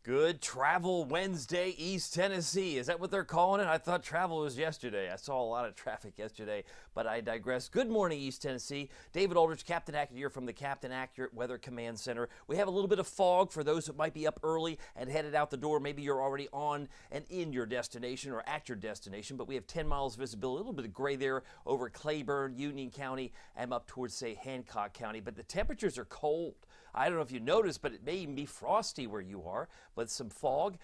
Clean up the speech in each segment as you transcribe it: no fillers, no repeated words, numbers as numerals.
Good Travel Wednesday, East Tennessee. Is that what they're calling it? I thought travel was yesterday. I saw a lot of traffic yesterday, but I digress. Good morning, East Tennessee. David Aldridge, Captain Accurate here from the Captain Accurate Weather Command Center. We have a little bit of fog for those that might be up early and headed out the door. Maybe you're already on and in your destination or at your destination, but we have 10 miles visibility, a little bit of gray there over Claiborne, Union County, and up towards, say, Hancock County. But the temperatures are cold. I don't know if you noticed, but it may even be frosty where you are. But some fog,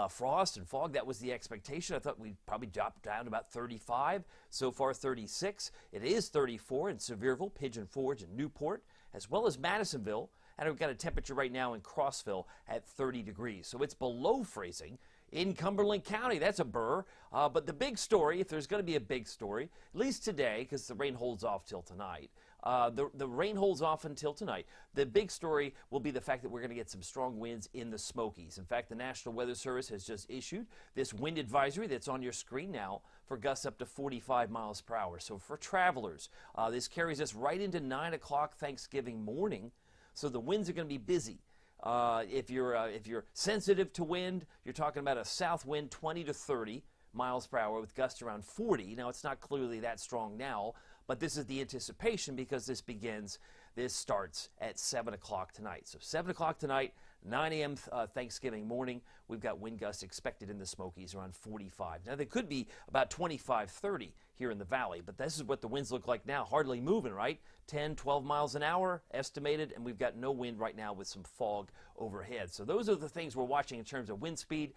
frost and fog, that was the expectation. I thought we'd probably drop down to about 35. So far, 36. It is 34 in Sevierville, Pigeon Forge, and Newport, as well as Madisonville. And we've got a temperature right now in Crossville at 30 degrees. So it's below freezing in Cumberland County. That's a burr. But the big story, if there's going to be a big story, at least today, because the rain holds off till tonight, the rain holds off until tonight. The big story will be the fact that we're going to get some strong winds in the Smokies. In fact, the National Weather Service has just issued this wind advisory that's on your screen now for gusts up to 45 miles per hour. So for travelers, this carries us right into 9 o'clock Thanksgiving morning. So the winds are going to be busy. If you're sensitive to wind, you're talking about a south wind 20 to 30 miles per hour with gusts around 40. Now, it's not clearly that strong now, but this is the anticipation because this starts at 7 o'clock tonight. So 7 o'clock tonight, 9 a.m. Thanksgiving morning, we've got wind gusts expected in the Smokies around 45. Now, they could be about 25, 30 here in the valley, but this is what the winds look like now, hardly moving, right? 10, 12 miles an hour estimated, and we've got no wind right now with some fog overhead. So those are the things we're watching in terms of wind speed.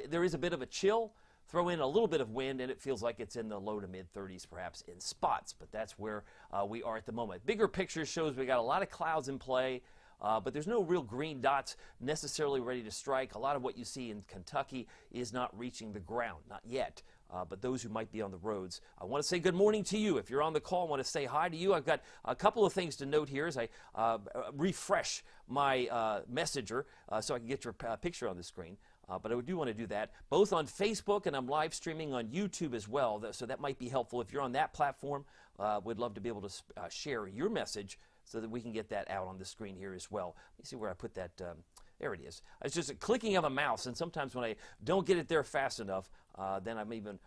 There is a bit of a chill. Throw in a little bit of wind, and it feels like it's in the low to mid-30s, perhaps in spots. But that's where we are at the moment. Bigger picture shows we got a lot of clouds in play, but there's no real green dots necessarily ready to strike. A lot of what you see in Kentucky is not reaching the ground, not yet. But those who might be on the roads, I want to say good morning to you. If you're on the call, I want to say hi to you. I've got a couple of things to note here as I refresh my messenger so I can get your picture on the screen. But I do want to do that both on Facebook, and I'm live streaming on YouTube as well. So that might be helpful. If you're on that platform, we'd love to be able to share your message so that we can get that out on the screen here as well. Let me see where I put that. There it is. It's just a clicking of a mouse, and sometimes when I don't get it there fast enough, then I'm even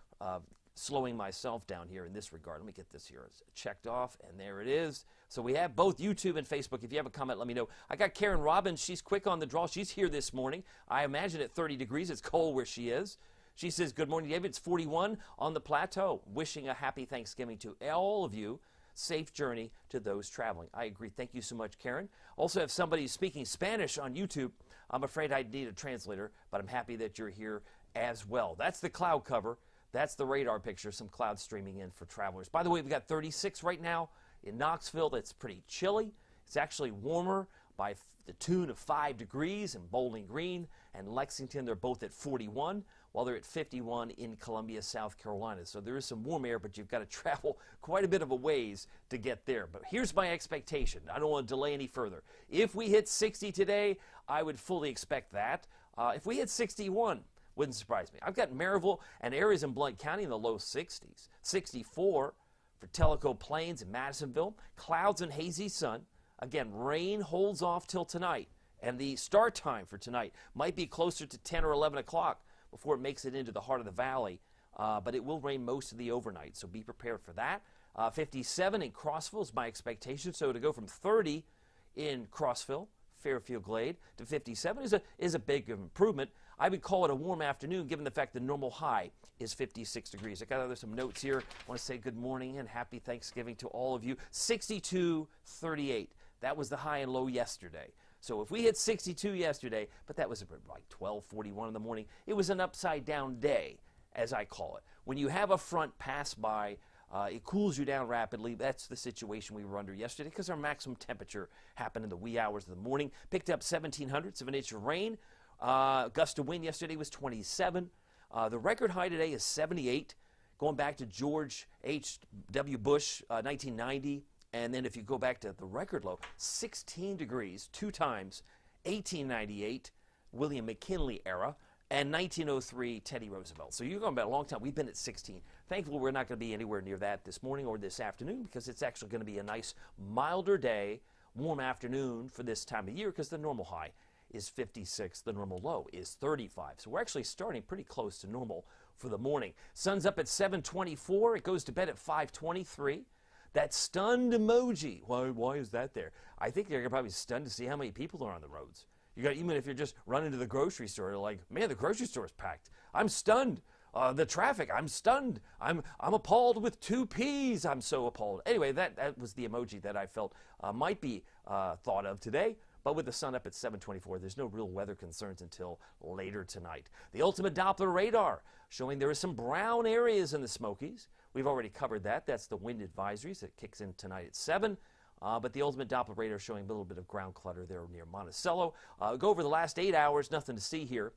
slowing myself down here in this regard. Let me get this here checked off, and there it is. So we have both YouTube and Facebook. If you have a comment, let me know. I got Karen Robbins. She's quick on the draw. She's here this morning. I imagine at 30 degrees. It's cold where she is. She says, good morning, David. It's 41 on the plateau. Wishing a happy Thanksgiving to all of you. Safe journey to those traveling. I agree. Thank you so much, Karen. Also have somebody speaking Spanish on YouTube. I'm afraid I'd need a translator, but I'm happy that you're here as well. That's the cloud cover. That's the radar picture. Some clouds streaming in for travelers. By the way, we've got 36 right now in Knoxville. That's pretty chilly. It's actually warmer by the tune of 5 degrees in Bowling Green and Lexington. They're both at 41, while they're at 51 in Columbia, South Carolina. So there is some warm air, but you've got to travel quite a bit of a ways to get there. But here's my expectation. I don't want to delay any further. If we hit 60 today, I would fully expect that. If we hit 61, wouldn't surprise me. I've got Maryville and areas in Blount County in the low 60s. 64 for Tellico Plains and Madisonville. Clouds and hazy sun. Again, rain holds off till tonight. And the start time for tonight might be closer to 10 or 11 o'clock before it makes it into the heart of the valley. But it will rain most of the overnight, so be prepared for that. 57 in Crossville is my expectation. So to go from 30 in Crossville, Fairfield Glade, to 57 is a big improvement. I would call it a warm afternoon given the fact the normal high is 56 degrees. I got some notes here. I want to say good morning and happy Thanksgiving to all of you. 62-38. That was the high and low yesterday. So if we hit 62 yesterday, but that was like 12:41 in the morning, it was an upside down day, as I call it. When you have a front pass by, it cools you down rapidly. That's the situation we were under yesterday because our maximum temperature happened in the wee hours of the morning. Picked up 0.17 of an inch of rain. Gust of wind yesterday was 27. The record high today is 78, going back to George H.W. Bush, 1990. And then if you go back to the record low, 16 degrees, 2 times, 1898, William McKinley era, and 1903, Teddy Roosevelt. So you're going back a long time. We've been at 16. Thankfully, we're not going to be anywhere near that this morning or this afternoon because it's actually going to be a nice, milder day, warm afternoon for this time of year because the normal high is 56. The normal low is 35. So we're actually starting pretty close to normal for the morning. Sun's up at 7:24. It goes to bed at 5:23. That stunned emoji. Why is that there? I think they're probably stunned to see how many people are on the roads. You got, even if you're just running to the grocery store, you're like, man, the grocery store is packed. I'm stunned. The traffic, I'm stunned. I'm appalled with 2 P's. I'm so appalled. Anyway, that was the emoji that I felt might be thought of today. But with the sun up at 7:24, there's no real weather concerns until later tonight. The ultimate Doppler radar showing there is some brown areas in the Smokies. We've already covered that. That's the wind advisories that kicks in tonight at 7. But the ultimate Doppler radar showing a little bit of ground clutter there near Monticello. Go over the last 8 hours, nothing to see here.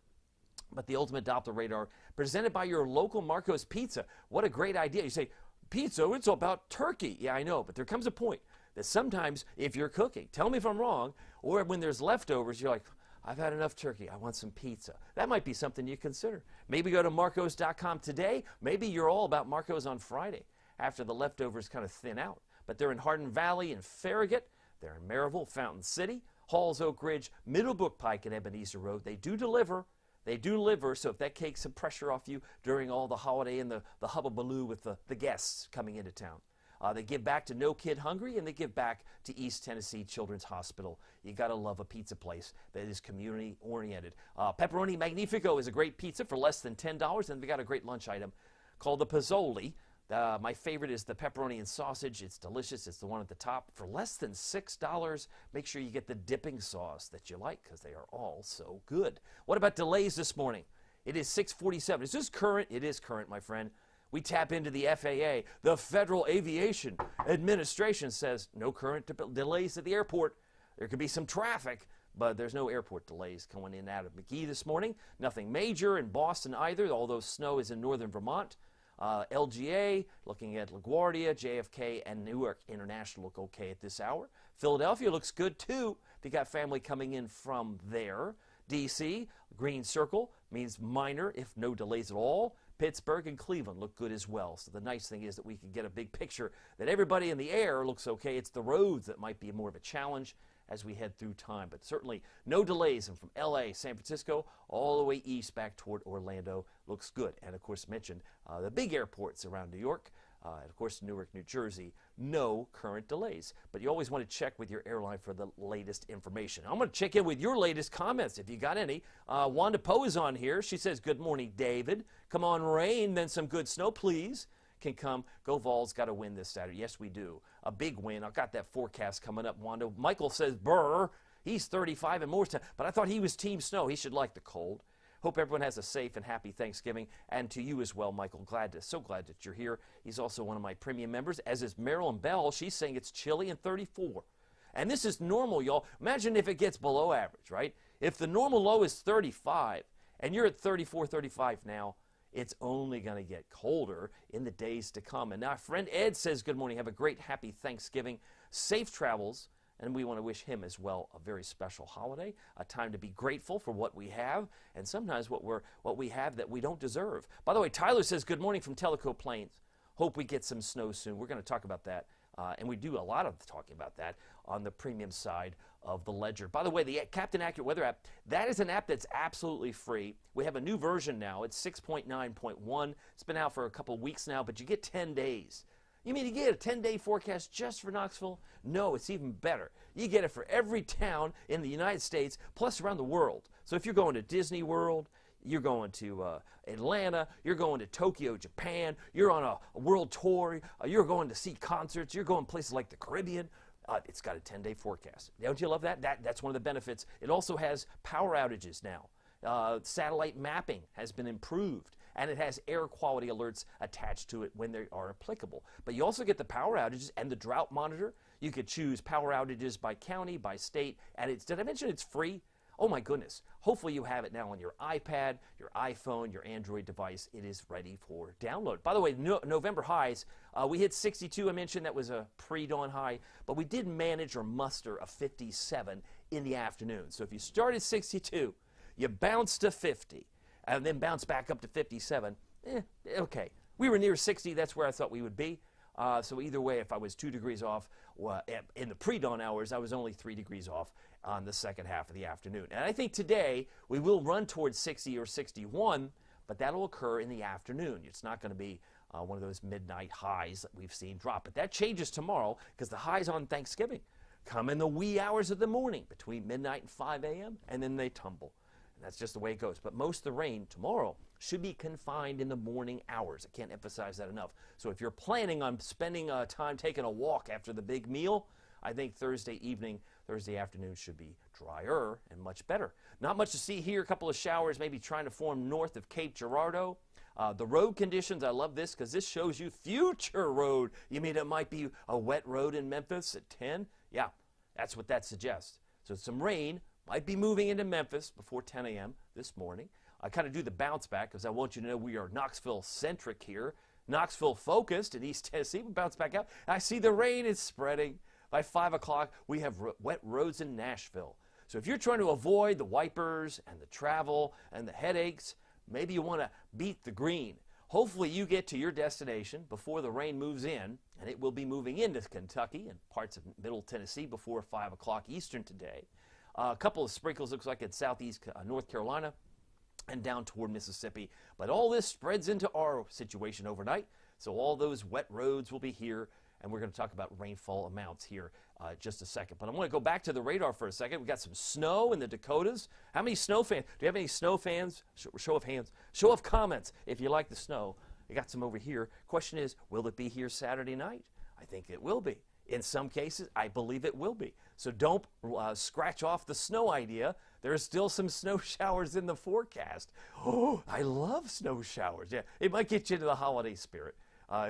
But the ultimate Doppler radar presented by your local Marco's Pizza. What a great idea. You say, pizza, it's all about turkey. Yeah, I know, but there comes a point that sometimes if you're cooking, tell me if I'm wrong, or when there's leftovers, you're like, I've had enough turkey. I want some pizza. That might be something you consider. Maybe go to marcos.com today. Maybe you're all about Marco's on Friday after the leftovers kind of thin out. But they're in Hardin Valley and Farragut. They're in Maryville, Fountain City, Halls, Oak Ridge, Middlebrook Pike, and Ebenezer Road. They do deliver. They do deliver, so if that takes some pressure off you during all the holiday and the hubbubaloo with the guests coming into town. They give back to No Kid Hungry, and they give back to East Tennessee Children's Hospital. You got to love a pizza place that is community-oriented. Pepperoni Magnifico is a great pizza for less than $10, and they got a great lunch item called the Pozzoli. My favorite is the pepperoni and sausage. It's delicious. It's the one at the top. For less than $6, make sure you get the dipping sauce that you like because they are all so good. What about delays this morning? It is 6:47. Is this current? It is current, my friend. We tap into the FAA. The Federal Aviation Administration says no current delays at the airport. There could be some traffic, but there's no airport delays going in and out of McGee this morning. Nothing major in Boston either, although snow is in northern Vermont. LGA, looking at LaGuardia, JFK, and Newark International look okay at this hour. Philadelphia looks good, too. They got family coming in from there. D.C., green circle, means minor, if no delays at all. Pittsburgh and Cleveland look good as well. So the nice thing is that we can get a big picture that everybody in the air looks okay. It's the roads that might be more of a challenge as we head through time. But certainly no delays. And from L.A., San Francisco, all the way east back toward Orlando looks good. And, of course, mentioned the big airports around New York. And, of course, Newark, New Jersey, no current delays. But you always want to check with your airline for the latest information. I'm going to check in with your latest comments, if you got any. Wanda Poe is on here. She says, good morning, David. Come on, rain, then some good snow, please. Can come. Go Vols, got to win this Saturday. Yes, we do. A big win. I've got that forecast coming up, Wanda. Michael says, brr. He's 35 and more time. But I thought he was Team Snow. He should like the cold. Hope everyone has a safe and happy Thanksgiving, and to you as well, Michael. So glad that you're here. He's also one of my premium members, as is Marilyn Bell. She's saying it's chilly and 34. And this is normal, y'all. Imagine if it gets below average, right? If the normal low is 35, and you're at 34, 35 now, it's only going to get colder in the days to come. And now, friend Ed says, good morning. Have a great, happy Thanksgiving. Safe travels. And we want to wish him as well a very special holiday, a time to be grateful for what we have, and sometimes what we have that we don't deserve. By the way, Tyler says, good morning from Tellico Plains. Hope we get some snow soon. We're going to talk about that, and we do a lot of talking about that on the premium side of the ledger. By the way, the Captain Accurate Weather app, that is an app that's absolutely free. We have a new version now. It's 6.9.1. It's been out for a couple weeks now, but you get 10 days. You mean you get a 10-day forecast just for Knoxville? No, it's even better. You get it for every town in the United States, plus around the world. So if you're going to Disney World, you're going to Atlanta, you're going to Tokyo, Japan, you're on a world tour, you're going to see concerts, you're going places like the Caribbean, it's got a 10-day forecast. Don't you love that? That's one of the benefits. It also has power outages now. Satellite mapping has been improved. And it has air quality alerts attached to it when they are applicable. But you also get the power outages and the drought monitor. You could choose power outages by county, by state, and did I mention it's free? Oh my goodness. Hopefully you have it now on your iPad, your iPhone, your Android device. It is ready for download. By the way, November highs, we hit 62. I mentioned that was a pre-dawn high, but we did manage or muster a 57 in the afternoon. So if you start at 62, you bounce to 50, and then bounce back up to 57, okay. We were near 60. That's where I thought we would be. So either way, if I was 2 degrees off in the pre-dawn hours, I was only 3 degrees off on the second half of the afternoon. And I think today we will run towards 60 or 61, but that'll occur in the afternoon. It's not going to be one of those midnight highs that we've seen drop. But that changes tomorrow because the highs on Thanksgiving come in the wee hours of the morning between midnight and 5 a.m., and then they tumble. And that's just the way it goes. But most of the rain tomorrow should be confined in the morning hours. I can't emphasize that enough. So if you're planning on spending time taking a walk after the big meal, I think Thursday evening, Thursday afternoon should be drier and much better. Not much to see here. A couple of showers maybe trying to form north of Cape Girardeau. The road conditions, I love this because this shows you future road. You mean it might be a wet road in Memphis at 10? Yeah, that's what that suggests. So some rain might be moving into Memphis before 10 a.m. this morning. I kind of do the bounce back because I want you to know we are Knoxville-centric here. Knoxville-focused in East Tennessee. We bounce back out. I see the rain is spreading. By 5 o'clock, we have wet roads in Nashville. So if you're trying to avoid the wipers and the travel and the headaches, maybe you want to beat the green. Hopefully you get to your destination before the rain moves in, and it will be moving into Kentucky and parts of Middle Tennessee before 5 o'clock Eastern today. A couple of sprinkles looks like in southeast North Carolina and down toward Mississippi. But all this spreads into our situation overnight. So all those wet roads will be here, and we're going to talk about rainfall amounts here just a second. But I want to go back to the radar for a second. We got some snow in the Dakotas. How many snow fans? Do you have any snow fans? Show of hands. Show of comments if you like the snow. We got some over here. Question is, will it be here Saturday night? I think it will be. In some cases, I believe it will be. So don't scratch off the snow idea. There's still some snow showers in the forecast. Oh, I love snow showers. Yeah, it might get you into the holiday spirit.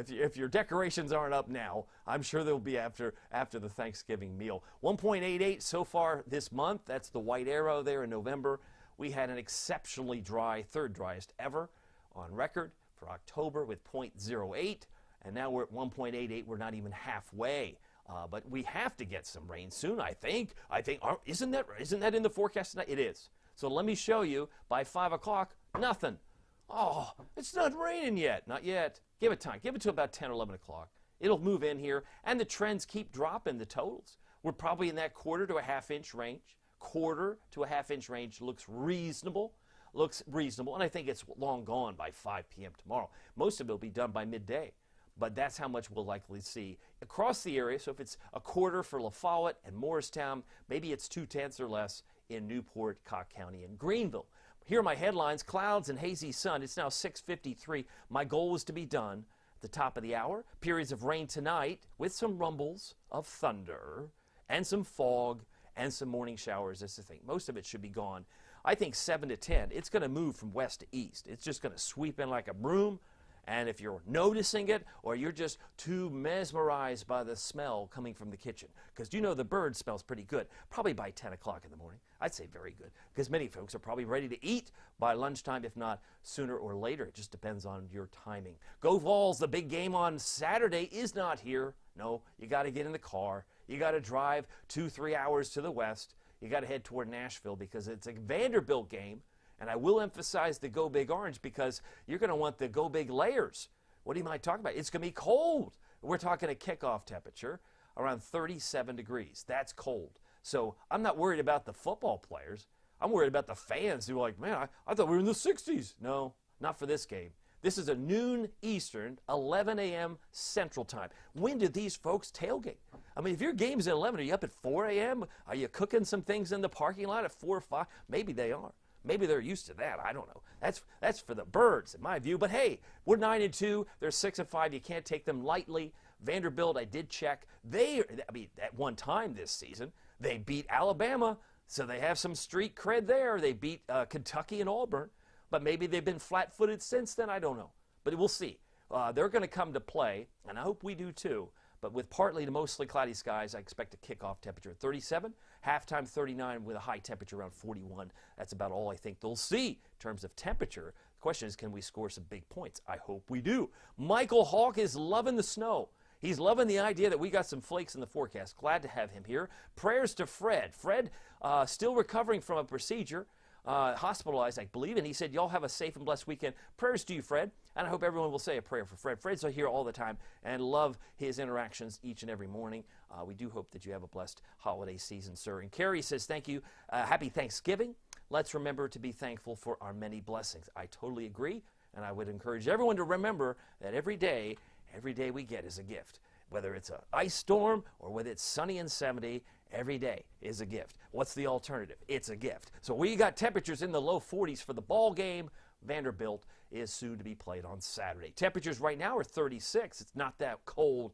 If your decorations aren't up now, I'm sure they'll be after the Thanksgiving meal. 1.88 so far this month. That's the white arrow there in November. We had an exceptionally dry, third driest ever on record for October with 0.08. And now we're at 1.88. We're not even halfway. But we have to get some rain soon, I think. Isn't that in the forecast tonight? It is. So let me show you. By 5 o'clock, nothing. Oh, it's not raining yet. Not yet. Give it time. Give it to about 10 or 11 o'clock. It'll move in here, and the trends keep dropping, the totals. We're probably in that quarter to a half-inch range. Quarter to a half-inch range looks reasonable. And I think it's long gone by 5 p.m. tomorrow. Most of it will be done by midday. But that's how much we'll likely see across the area. So if it's a quarter for La Follette and Morristown, maybe it's 0.2 or less in Newport, Cocke County, and Greenville. Here are my headlines: clouds and hazy sun. It's now 6:53. My goal was to be done at the top of the hour. Periods of rain tonight with some rumbles of thunder and some fog and some morning showers. That's the thing. Most of it should be gone. I think 7 to 10. It's going to move from west to east. It's just going to sweep in like a broom. And if you're noticing it, or you're just too mesmerized by the smell coming from the kitchen, because you know the bird smells pretty good, probably by 10 o'clock in the morning. I'd say very good, because many folks are probably ready to eat by lunchtime, if not sooner or later. It just depends on your timing. Go Vols, the big game on Saturday is not here. No, you got to get in the car. You got to drive 2-3 hours to the west. You got to head toward Nashville because it's a Vanderbilt game. And I will emphasize the Go Big Orange because you're going to want the Go Big layers. What do you might talk about? It's going to be cold. We're talking a kickoff temperature around 37 degrees. That's cold. So I'm not worried about the football players. I'm worried about the fans who are like, man, I thought we were in the 60s. No, not for this game. This is a noon Eastern, 11 a.m. Central Time. When did these folks tailgate? I mean, if your game's at 11, are you up at 4 a.m.? Are you cooking some things in the parking lot at 4 or 5? Maybe they are. Maybe they're used to that. I don't know. That's for the birds, in my view. But hey, we're 9-2. They're 6-5. You can't take them lightly. Vanderbilt, I did check. At one time this season, they beat Alabama, so they have some street cred there. They beat Kentucky and Auburn, but maybe they've been flat-footed since then. I don't know. But we'll see. They're going to come to play, and I hope we do too. But with partly to mostly cloudy skies, I expect a kickoff temperature of 37, halftime 39 with a high temperature around 41. That's about all I think they'll see in terms of temperature. The question is, can we score some big points? I hope we do. Michael Hawk is loving the snow. He's loving the idea that we got some flakes in the forecast. Glad to have him here. Prayers to Fred. Fred still recovering from a procedure. hospitalized, I believe, and he said, y'all have a safe and blessed weekend. Prayers to you, Fred, and I hope everyone will say a prayer for Fred. Fred's here all the time and love his interactions each and every morning. We do hope that you have a blessed holiday season, sir. And Carrie says, thank you. Happy Thanksgiving. Let's remember to be thankful for our many blessings. I totally agree, and I would encourage everyone to remember that every day we get is a gift. Whether it's an ice storm or whether it's sunny and 70, every day is a gift. What's the alternative? It's a gift. So we got temperatures in the low 40s for the ball game. Vanderbilt is soon to be played on Saturday. Temperatures right now are 36. It's not that cold.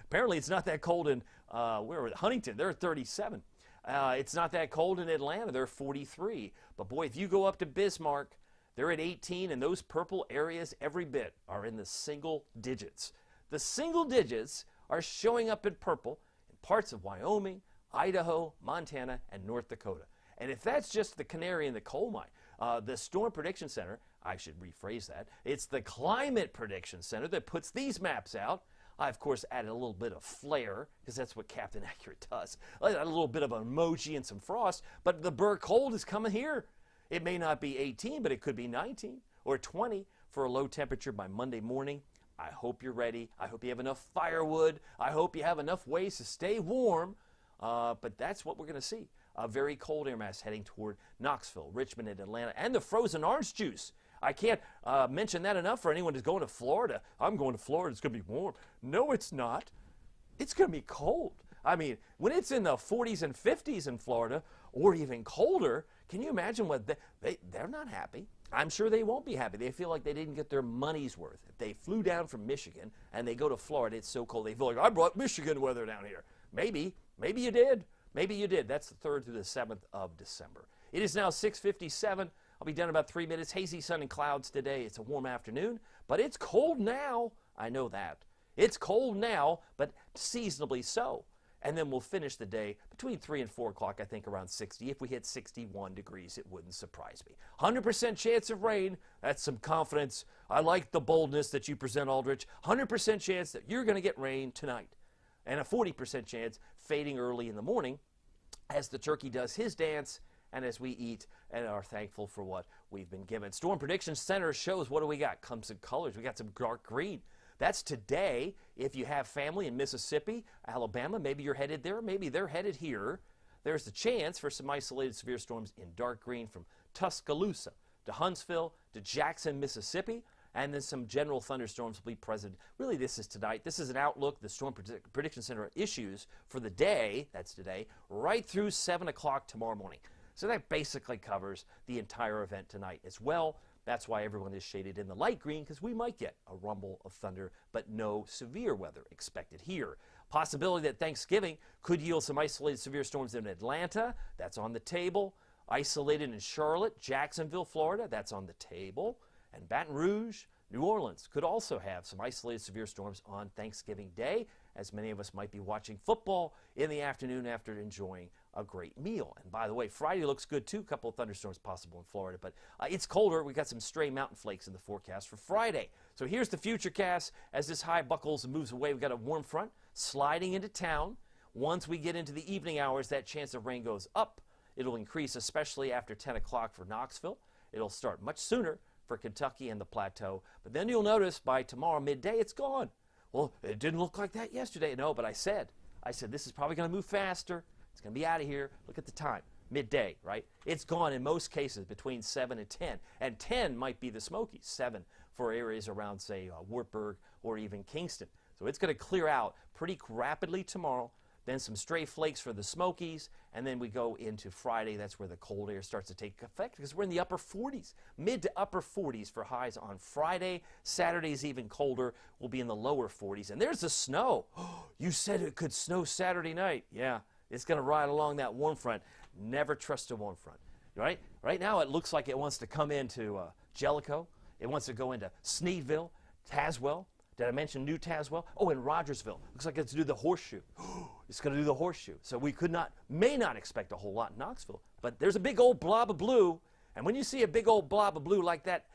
Apparently it's not that cold in Huntington. They're at 37. It's not that cold in Atlanta. They're 43. But boy, if you go up to Bismarck, they're at 18, and those purple areas every bit are in the single digits. The single digits are showing up in purple in parts of Wyoming, Idaho, Montana, and North Dakota. And if that's just the canary in the coal mine, the Storm Prediction Center, I should rephrase that, it's the Climate Prediction Center that puts these maps out. I, of course, added a little bit of flair, because that's what Captain Accurate does. I added a little bit of emoji and some frost, but the Burr cold is coming here. It may not be 18, but it could be 19 or 20 for a low temperature by Monday morning. I hope you're ready. I hope you have enough firewood. I hope you have enough ways to stay warm. But that's what we're going to see. A very cold air mass heading toward Knoxville, Richmond, and Atlanta, and the frozen orange juice. I can't mention that enough for anyone who's going to Florida. I'm going to Florida. It's going to be warm. No, it's not. It's going to be cold. I mean, when it's in the 40s and 50s in Florida, or even colder, can you imagine what they're not happy? I'm sure they won't be happy. They feel like they didn't get their money's worth. If they flew down from Michigan and they go to Florida, it's so cold. They feel like, I brought Michigan weather down here. Maybe you did. Maybe you did. That's the 3rd through the 7th of December. It is now 6:57. I'll be done in about 3 minutes. Hazy sun and clouds today. It's a warm afternoon, but it's cold now. I know that. It's cold now, but seasonably so. And then we'll finish the day between 3 and 4 o'clock, I think around 60. If we hit 61 degrees, it wouldn't surprise me. 100% chance of rain. That's some confidence. I like the boldness that you present, Aldrich. 100% chance that you're going to get rain tonight. And a 40% chance fading early in the morning as the turkey does his dance and as we eat and are thankful for what we've been given. Storm Prediction Center shows what do we got? Comes in colors. We got some dark green. That's today. If you have family in Mississippi, Alabama, maybe you're headed there, maybe they're headed here. There's the chance for some isolated severe storms in dark green from Tuscaloosa to Huntsville to Jackson, Mississippi, and then some general thunderstorms will be present. Really, this is tonight. This is an outlook the Storm Prediction Center issues for the day, that's today, right through 7 o'clock tomorrow morning. So that basically covers the entire event tonight as well. That's why everyone is shaded in the light green, because we might get a rumble of thunder, but no severe weather expected here. Possibility that Thanksgiving could yield some isolated severe storms in Atlanta. That's on the table. Isolated in Charlotte, Jacksonville, Florida. That's on the table. And Baton Rouge, New Orleans could also have some isolated severe storms on Thanksgiving Day, as many of us might be watching football in the afternoon after enjoying a great meal. And by the way, Friday looks good too. A couple of thunderstorms possible in Florida, but it's colder. We got some stray mountain flakes in the forecast for Friday. So here's the future cast as this high buckles and moves away. We've got a warm front sliding into town. Once we get into the evening hours, that chance of rain goes up. It'll increase, especially after 10 o'clock for Knoxville. It'll start much sooner for Kentucky and the Plateau. But then you'll notice by tomorrow midday, it's gone. Well, it didn't look like that yesterday. No, but I said this is probably going to move faster. It's going to be out of here. Look at the time. Midday, right? It's gone in most cases between 7 and 10. And 10 might be the Smokies. 7 for areas around, say, Wartburg or even Kingston. So it's going to clear out pretty rapidly tomorrow. Then some stray flakes for the Smokies. And then we go into Friday. That's where the cold air starts to take effect because we're in the upper 40s. Mid to upper 40s for highs on Friday. Saturday's even colder. We'll be in the lower 40s. And there's the snow. You said it could snow Saturday night. Yeah. It's going to ride along that warm front. Never trust a warm front, right? Right now it looks like it wants to come into Jellicoe. It wants to go into Sneedville, Tazewell. Did I mention New Tazewell? Oh, and Rogersville. Looks like it's to do the horseshoe. It's going to do the horseshoe. So we may not expect a whole lot in Knoxville, but there's a big old blob of blue. And when you see a big old blob of blue like that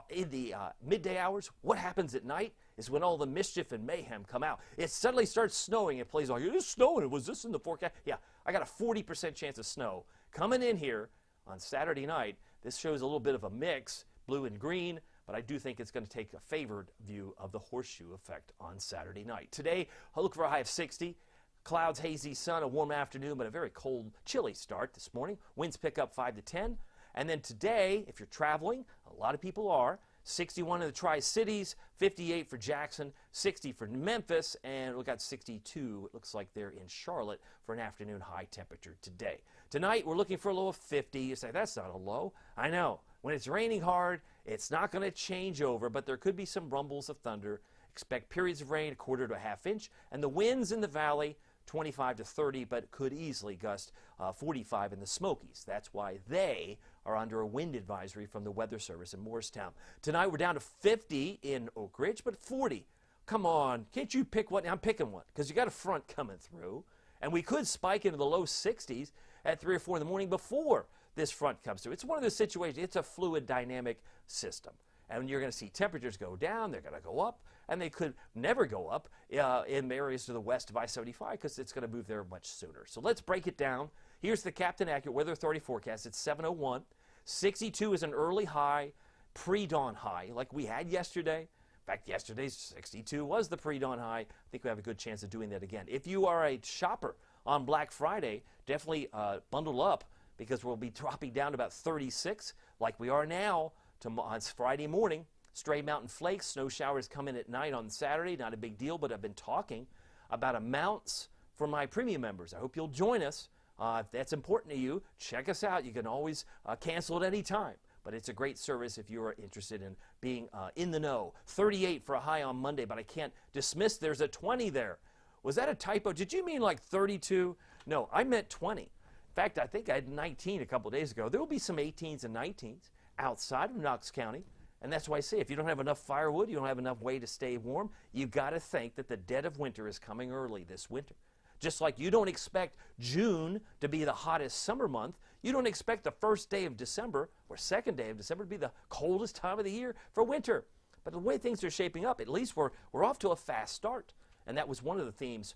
in the midday hours, what happens at night is when all the mischief and mayhem come out. It suddenly starts snowing. It plays like, it's snowing. Was this in the forecast? Yeah, I got a 40% chance of snow coming in here on Saturday night, this shows a little bit of a mix, blue and green, but I do think it's going to take a favored view of the horseshoe effect on Saturday night. Today, I'll look for a high of 60. Clouds, hazy sun, a warm afternoon, but a very cold, chilly start this morning. Winds pick up 5 to 10. And then today, if you're traveling, a lot of people are, 61 in the Tri-Cities, 58 for Jackson, 60 for Memphis, and we got 62, it looks like they're in Charlotte for an afternoon high temperature today. Tonight, we're looking for a low of 50. You say, that's not a low. I know. When it's raining hard, it's not going to change over, but there could be some rumbles of thunder. Expect periods of rain, a quarter to a half inch, and the winds in the valley, 25 to 30, but could easily gust 45 in the Smokies. That's why they are under a wind advisory from the Weather Service in Morristown. Tonight we're down to 50 in Oak Ridge, but 40. Come on, can't you pick one? I'm picking one because you got a front coming through, and we could spike into the low 60s at 3 or 4 in the morning before this front comes through. It's one of those situations, it's a fluid dynamic system. And you're going to see temperatures go down, they're going to go up, and they could never go up in areas to the west of I-75 because it's going to move there much sooner. So let's break it down. Here's the Captain Accurate Weather Authority forecast. It's 7:01. 62 is an early high, pre-dawn high, like we had yesterday. In fact, yesterday's 62 was the pre-dawn high. I think we have a good chance of doing that again. If you are a shopper on Black Friday, definitely bundle up because we'll be dropping down to about 36 like we are now on Friday morning. Stray mountain flakes, snow showers come in at night on Saturday. Not a big deal, but I've been talking about amounts for my premium members. I hope you'll join us. If that's important to you, check us out. You can always cancel at any time, but it's a great service if you are interested in being in the know. 38 for a high on Monday, but I can't dismiss there's a 20 there. Was that a typo? Did you mean like 32? No, I meant 20. In fact, I think I had 19 a couple days ago. There will be some 18s and 19s outside of Knox County. And that's why I say if you don't have enough firewood, you don't have enough way to stay warm, you've got to think that the dead of winter is coming early this winter. Just like you don't expect June to be the hottest summer month, you don't expect the first day of December or second day of December to be the coldest time of the year for winter. But the way things are shaping up, at least we're off to a fast start. And that was one of the themes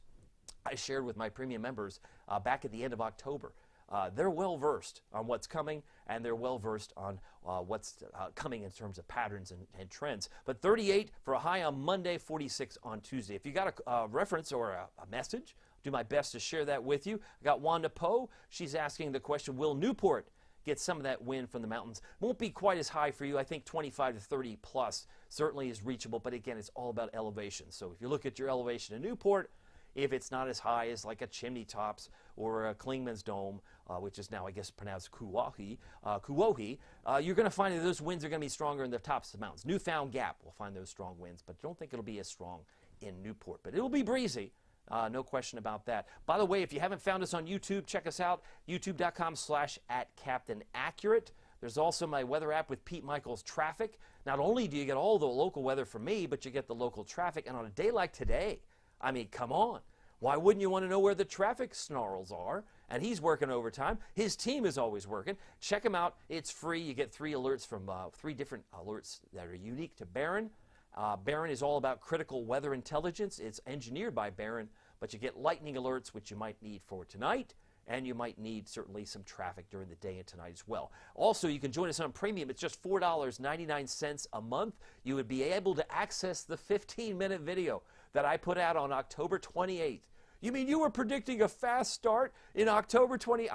I shared with my premium members back at the end of October. They're well-versed on what's coming, and they're well-versed on what's coming in terms of patterns and trends. But 38 for a high on Monday, 46 on Tuesday. If you got a reference or a message, do my best to share that with you. I got Wanda Poe. She's asking the question, will Newport get some of that wind from the mountains? Won't be quite as high for you. I think 25 to 30 plus certainly is reachable, but again, it's all about elevation. So if you look at your elevation in Newport, if it's not as high as like a Chimney Tops or a Klingman's Dome, which is now, I guess, pronounced Kuohi, you're going to find that those winds are going to be stronger in the tops of the mountains. Newfound Gap will find those strong winds, but don't think it'll be as strong in Newport. But it will be breezy, no question about that. By the way, if you haven't found us on YouTube, check us out, youtube.com/@CaptainAccurate. There's also my weather app with Pete Michaels Traffic. Not only do you get all the local weather from me, but you get the local traffic. And on a day like today, I mean, come on. Why wouldn't you want to know where the traffic snarls are? And he's working overtime. His team is always working. Check him out. It's free. You get 3 alerts from 3 different alerts that are unique to Barron. Barron is all about critical weather intelligence. It's engineered by Barron, but you get lightning alerts, which you might need for tonight, and you might need certainly some traffic during the day and tonight as well. Also, you can join us on Premium. It's just $4.99 a month. You would be able to access the 15-minute video that I put out on October 28th. You mean you were predicting a fast start in October 20th?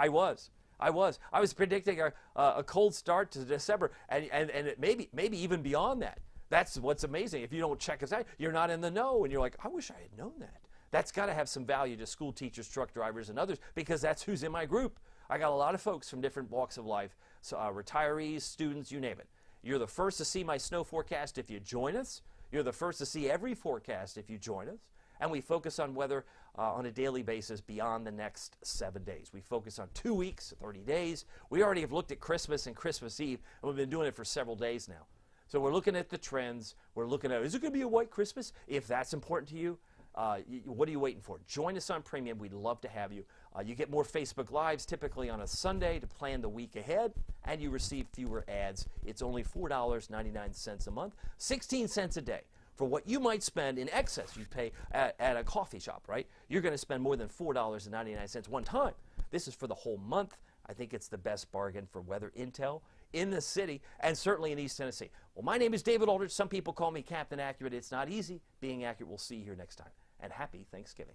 I was predicting a cold start to December, and it maybe even beyond that. That's what's amazing. If you don't check us out, you're not in the know, and you're like, I wish I had known that. That's got to have some value to school teachers, truck drivers, and others, because that's who's in my group. I got a lot of folks from different walks of life, so retirees, students, you name it. You're the first to see my snow forecast if you join us. You're the first to see every forecast if you join us. And we focus on weather on a daily basis beyond the next 7 days. We focus on 2 weeks, 30 days. We already have looked at Christmas and Christmas Eve, and we've been doing it for several days now. So we're looking at the trends. We're looking at, is it going to be a white Christmas? If that's important to you, what are you waiting for? Join us on Premium. We'd love to have you. You get more Facebook Lives typically on a Sunday to plan the week ahead, and you receive fewer ads. It's only $4.99 a month, 16 cents a day. For what you might spend in excess, you pay at a coffee shop, right? You're going to spend more than $4.99 one time. This is for the whole month. I think it's the best bargain for weather intel in the city and certainly in East Tennessee. Well, my name is David Aldrich. Some people call me Captain Accurate. It's not easy being accurate. We'll see you here next time. And happy Thanksgiving.